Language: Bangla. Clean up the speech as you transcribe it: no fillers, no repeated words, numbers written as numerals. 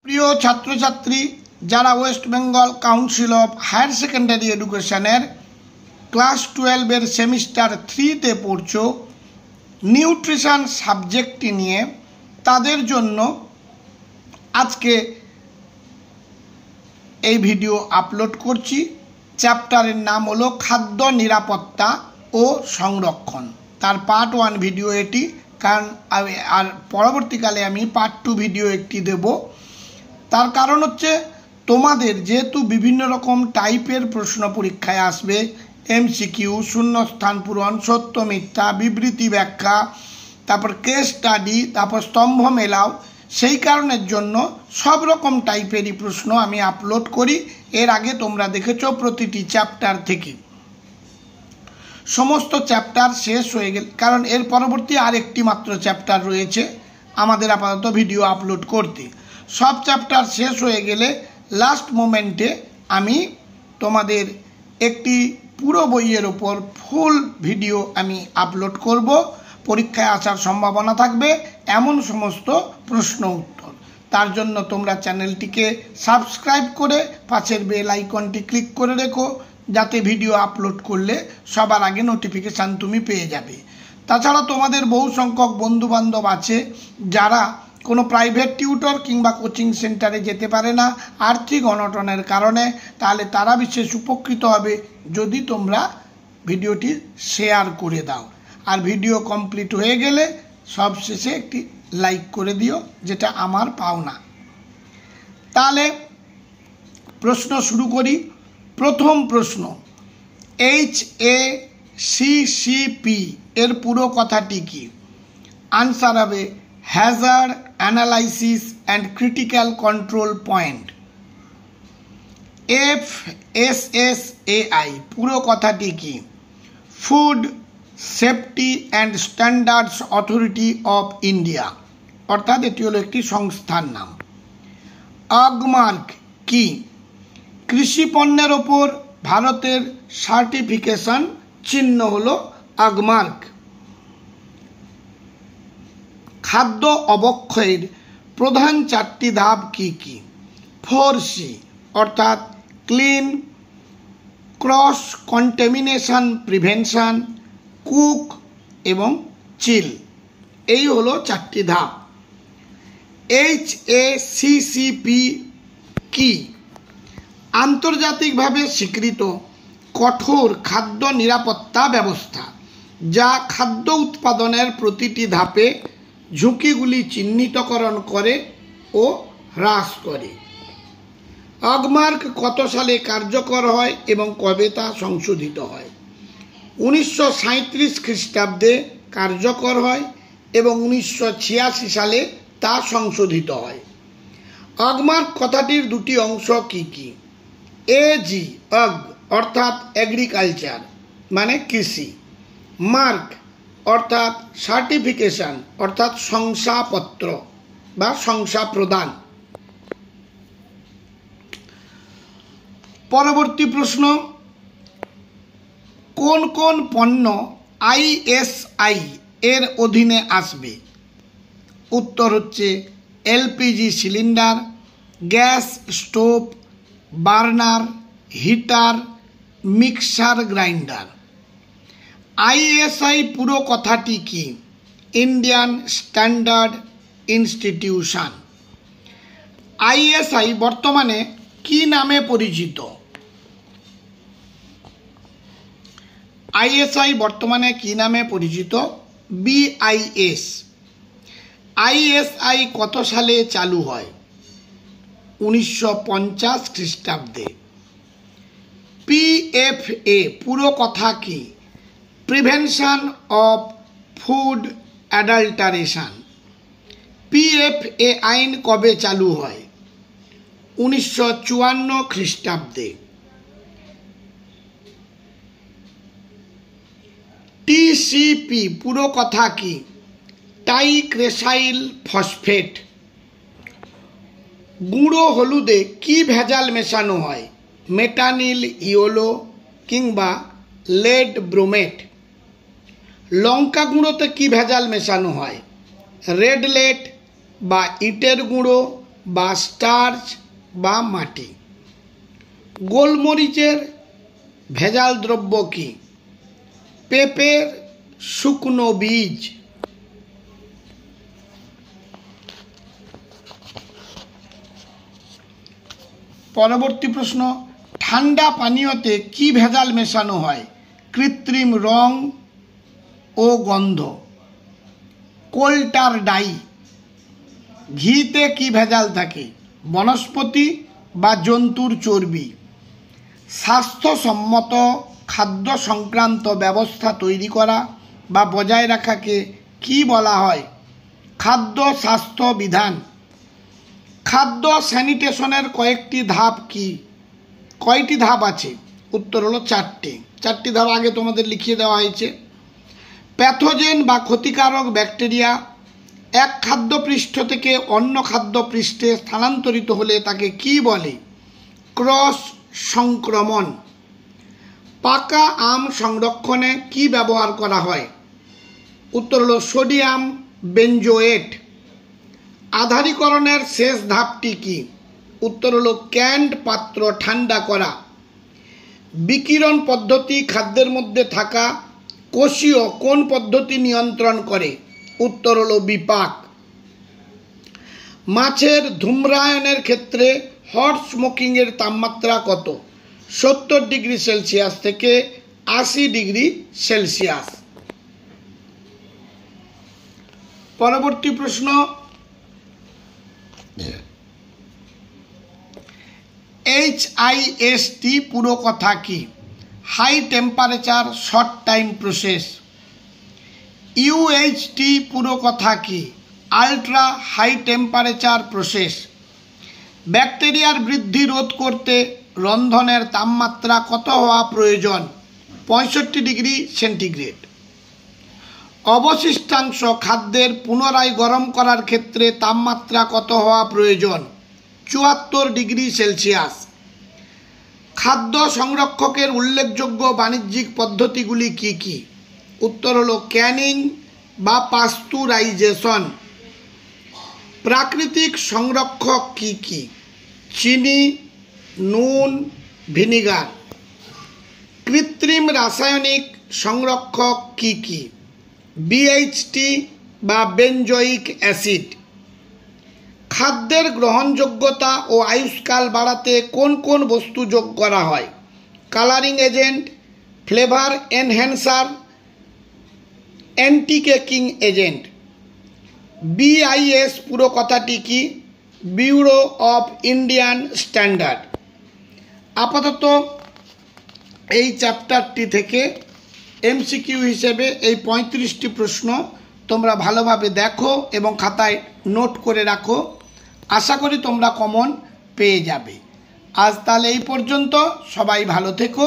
প্রিয় ছাত্রছাত্রী যারা West Bengal Council of Higher Secondary এডুকেশনের ক্লাস 12 সেমিস্টার 3তে পড়ছো, নিউট্রিশন সাবজেক্টটি নিয়ে তাদের জন্য আজকে এই ভিডিও আপলোড করছি। চ্যাপ্টারের নাম হলো খাদ্য নিরাপত্তা ও সংরক্ষণ। তার পার্ট 1 ভিডিও এটি, কারণ আর পরবর্তীকালে আমি পার্ট 2 ভিডিও একটি দেব। তার কারণ হচ্ছে তোমাদের যেহেতু বিভিন্ন রকম টাইপের প্রশ্ন পরীক্ষায় আসবে, এমসিকিউ, শূন্যস্থান পূরণ, সত্য মিথ্যা, বিবৃতি ব্যাখ্যা, তারপর কেস স্টাডি, তারপর স্তম্ভ মেলাও, সেই কারণের জন্য সব রকম টাইপেরই প্রশ্ন আমি আপলোড করি। এর আগে তোমরা দেখেছো প্রতিটি চ্যাপ্টার থেকে। সমস্ত চ্যাপ্টার শেষ হয়ে গেল, কারণ এর পরবর্তী আর একটি মাত্র চ্যাপ্টার রয়েছে আমাদের আপাতত ভিডিও আপলোড করতে। সব চ্যাপ্টার শেষ হয়ে গেলে লাস্ট মোমেন্টে আমি তোমাদের একটি পুরো বইয়ের ওপর ফুল ভিডিও আমি আপলোড করব। পরীক্ষায় আসার সম্ভাবনা থাকবে এমন সমস্ত প্রশ্ন উত্তর। তার জন্য তোমরা চ্যানেলটিকে সাবস্ক্রাইব করে পাশের বেল আইকনটি ক্লিক করে রেখো, যাতে ভিডিও আপলোড করলে সবার আগে নোটিফিকেশান তুমি পেয়ে যাবে। তাছাড়া তোমাদের বহু সংখ্যক বন্ধুবান্ধব আছে যারা কোনো প্রাইভেট টিউটর কিংবা কোচিং সেন্টারে যেতে পারে না আর্থিক অনটনের কারণে, তাহলে তারা বিশেষ উপকৃত হবে যদি তোমরা ভিডিওটি শেয়ার করে দাও। আর ভিডিও কমপ্লিট হয়ে গেলে সবশেষে একটি লাইক করে দিও, যেটা আমার পাওনা। তাহলে প্রশ্ন শুরু করি। প্রথম প্রশ্ন, HACCP এর পুরো কথাটি কি? আনসার হবে Hazard analysis and critical control point. FSSAI পুরো কথাটি কি? Food safety and standards authority of India, অর্থাৎ এটি হলো একটি সংস্থার নাম। আগমার্ক কি? কৃষি পণ্যের ওপর ভারতের সার্টিফিকেশন চিহ্ন হলো আগমার্ক। খাদ্য অবক্ষয়ের প্রধান 4টি ধাপ কি কি? 4C, অর্থাৎ clean, cross contamination prevention, cook এবং চিল। এই হলো 4টি ধাপ। HACCP কি? আন্তর্জাতিকভাবে স্বীকৃত কঠোর খাদ্য নিরাপত্তা ব্যবস্থা, যা খাদ্য উৎপাদনের প্রতিটি ধাপে ঝুঁকিগুলি চিহ্নিতকরণ করে ও হ্রাস করে। আগমার্ক কত সালে কার্যকর হয় এবং কবে তা সংশোধিত হয়? 1937 খ্রিস্টাব্দে কার্যকর হয় এবং 1986 সালে তা সংশোধিত হয়। আগমার্ক কথাটির 2টি অংশ কি কি? AG আগ অর্থাৎ এগ্রিকালচার মানে কৃষি, মার্ক অর্থাৎ সার্টিফিকেশন অর্থাৎ শংসাপত্র বা শংসা প্রদান। পরবর্তী প্রশ্ন, কোন কোন পণ্য ISI এর অধীনে আসবে? উত্তর হচ্ছে LPG cylinder, gas stove, burner, heater, mixer grinder. ISI পুরো কথাটি কি? Indian standard institution. ISI বর্তমানে কি নামে পরিচিত? ISI বর্তমানে কি নামে পরিচিত? BIS। ISI কত সালে চালু হয়? 1950 খ্রিস্টাব্দে। PFA পুরো কথা কি? Prevention of food adulteration. PFA আইন কবে চালু হয়? 1954 খ্রিস্টাব্দে। TCP পুরো কথা কি? টাইক্রেসাইল ফসফেট। গুঁড়ো হলুদে কি ভেজাল মেশানো হয়? মেটানিল ইয়োলো কিংবা লেড ব্রোমেট। লঙ্কা গুঁড়োতে কি ভেজাল মেশানো হয়? রেড লেড বা ইটের গুঁড়ো, বা স্টার্চ বা মাটি। গোলমরিচের ভেজাল দ্রব্য কি? পেঁপের শুকনো বীজ। পরবর্তী প্রশ্ন, ঠান্ডা পানীয়তে কি ভেজাল মেশানো হয়? কৃত্রিম রং ও গন্ধ। Coal tar die. ঘিতে কি ভেজাল থাকে? বনস্পতি বা জন্তুর চর্বি। স্বাস্থ্যসম্মত খাদ্য সংক্রান্ত ব্যবস্থা তৈরি করা বা বজায় রাখাকে কি বলা হয়? খাদ্য স্বাস্থ্য বিধান। খাদ্য স্যানিটেশনের কয়েকটি ধাপ কি? কয়টি ধাপ আছে? উত্তর হলো 4টি। 4টি ধাপ আগে তোমাদের লিখিয়ে দেওয়া হয়েছে। প্যাথোজেন বা ক্ষতিকারক ব্যাকটেরিয়া এক খাদ্যপৃষ্ঠ থেকে অন্য খাদ্যপৃষ্ঠে স্থানান্তরিত হলে তাকে কি বলে? ক্রস সংক্রমণ। পাকা আম সংরক্ষণে কি ব্যবহার করা হয়? উত্তর হলো সোডিয়াম বেঞ্জোয়েট। আধারীকরণের শেষ ধাপটি কি? উত্তর হলো ক্যান্ড পাত্র ঠান্ডা করা। বিকিরণ পদ্ধতি খাদ্যের মধ্যে থাকা কোষীয় কোন পদ্ধতি নিয়ন্ত্রণ করে? উত্তর হলো বিপাক। মাছের ধূম্রায়নের ক্ষেত্রে হট স্মোকিংয়ের তাপমাত্রা কত? 70 ডিগ্রি সেলসিয়াস থেকে 80 ডিগ্রি সেলসিয়াস। পরবর্তী প্রশ্ন, HIST পুরো কথা কি? High temperature short time process. UHT পুরো কথা কি? Ultra high temperature process. ব্যাকটেরিয়ার বৃদ্ধি রোধ করতে রন্ধনের তাপমাত্রা কত হওয়া প্রয়োজন? 65 ডিগ্রি সেন্টিগ্রেড। অবশিষ্টাংশ খাদ্যের পুনরায় গরম করার ক্ষেত্রে তাপমাত্রা কত হওয়া প্রয়োজন? 74 ডিগ্রি সেলসিয়াস। খাদ্য সংরক্ষকের উল্লেখযোগ্য বাণিজ্যিক পদ্ধতিগুলি কি কি? উত্তর হলো ক্যানিং বা পাস্তুরাইজেশন। প্রাকৃতিক সংরক্ষক কি কি? চিনি, নুন, ভিনিগার। কৃত্রিম রাসায়নিক সংরক্ষক কি কি? BHT বা বেনজোইক অ্যাসিড। খাদ্যের গ্রহণযোগ্যতা ও আয়ুষ্কাল বাড়াতে কোন কোন বস্তু যোগ করা হয়? Colouring agent, flavour enhancer, anti caking agent. BIS পুরো কথাটি কি? Bureau of Indian standard. আপাতত এই চ্যাপ্টারটি থেকে MCQ হিসেবে এই 35টি প্রশ্ন তোমরা ভালোভাবে দেখো এবং খাতায় নোট করে রাখো। আশা করি তোমরা কমন পেয়ে যাবে। আজ তাহলে এই পর্যন্ত। সবাই ভালো থেকো।